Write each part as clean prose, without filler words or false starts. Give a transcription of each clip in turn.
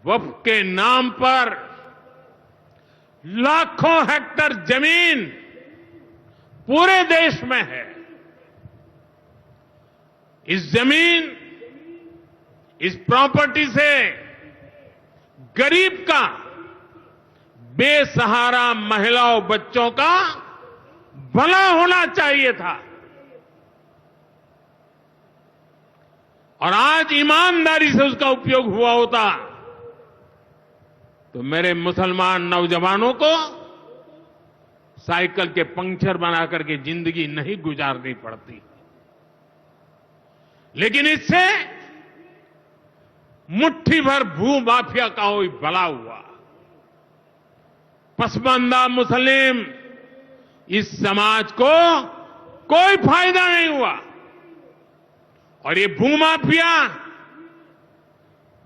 वक्फ के नाम पर लाखों हेक्टेयर जमीन पूरे देश में है। इस जमीन, इस प्रॉपर्टी से गरीब का, बेसहारा महिलाओं बच्चों का भला होना चाहिए था। और आज ईमानदारी से उसका उपयोग हुआ होता तो मेरे मुसलमान नौजवानों को साइकिल के पंक्चर बना करके जिंदगी नहीं गुजारनी पड़ती। लेकिन इससे मुट्ठी भर भू माफिया का कोई भला हुआ। पसमानदा मुस्लिम इस समाज को कोई फायदा नहीं हुआ। और ये भूमाफिया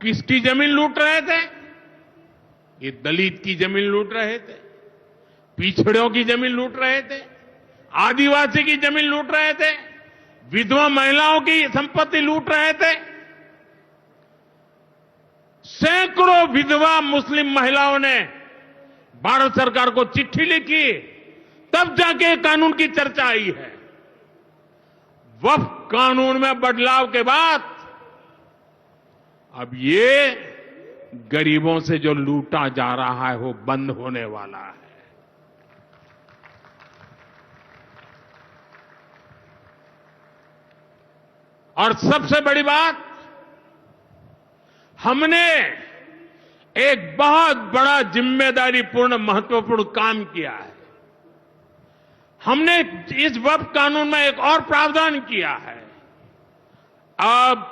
किसकी जमीन लूट रहे थे? ये दलित की जमीन लूट रहे थे, पिछड़ों की जमीन लूट रहे थे, आदिवासी की जमीन लूट रहे थे, विधवा महिलाओं की संपत्ति लूट रहे थे। सैकड़ों विधवा मुस्लिम महिलाओं ने भारत सरकार को चिट्ठी लिखी, तब जाके कानून की चर्चा आई है। वक्फ कानून में बदलाव के बाद अब ये गरीबों से जो लूटा जा रहा है वो बंद होने वाला है। और सबसे बड़ी बात, हमने एक बहुत बड़ा जिम्मेदारीपूर्ण महत्वपूर्ण काम किया है। हमने इस वक्फ कानून में एक और प्रावधान किया है। अब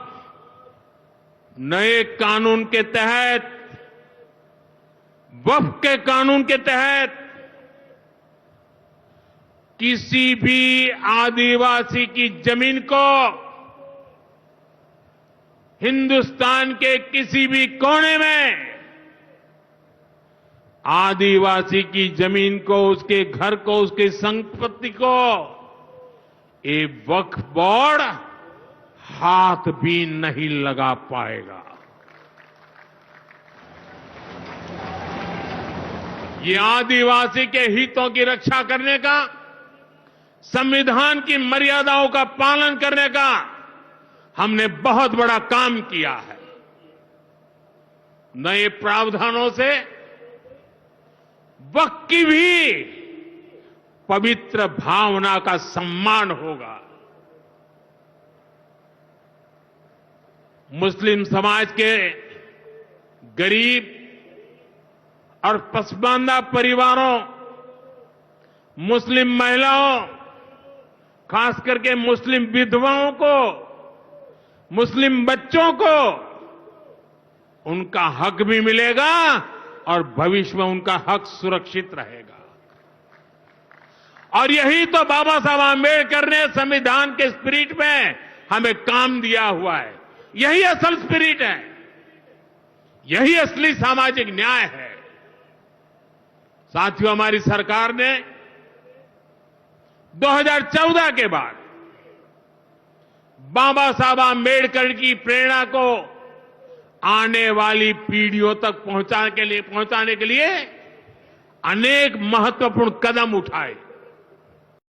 नए कानून के तहत, वक्फ के कानून के तहत किसी भी आदिवासी की जमीन को हिंदुस्तान के किसी भी कोने में आदिवासी की जमीन को, उसके घर को, उसकी संपत्ति को ये वक्फ बोर्ड हाथ भी नहीं लगा पाएगा। ये आदिवासी के हितों की रक्षा करने का, संविधान की मर्यादाओं का पालन करने का हमने बहुत बड़ा काम किया है। नए प्रावधानों से वक्फ की भी पवित्र भावना का सम्मान होगा। मुस्लिम समाज के गरीब और पसमानदा परिवारों, मुस्लिम महिलाओं, खास करके मुस्लिम विधवाओं को, मुस्लिम बच्चों को उनका हक भी मिलेगा और भविष्य में उनका हक सुरक्षित रहेगा। और यही तो बाबा साहब आंबेडकर ने संविधान के स्पिरिट में हमें काम दिया हुआ है। यही असल स्पिरिट है, यही असली सामाजिक न्याय है। साथियों, हमारी सरकार ने 2014 के बाद बाबा साहब आंबेडकर की प्रेरणा को आने वाली पीढ़ियों तक पहुंचाने के लिए अनेक महत्वपूर्ण कदम उठाए।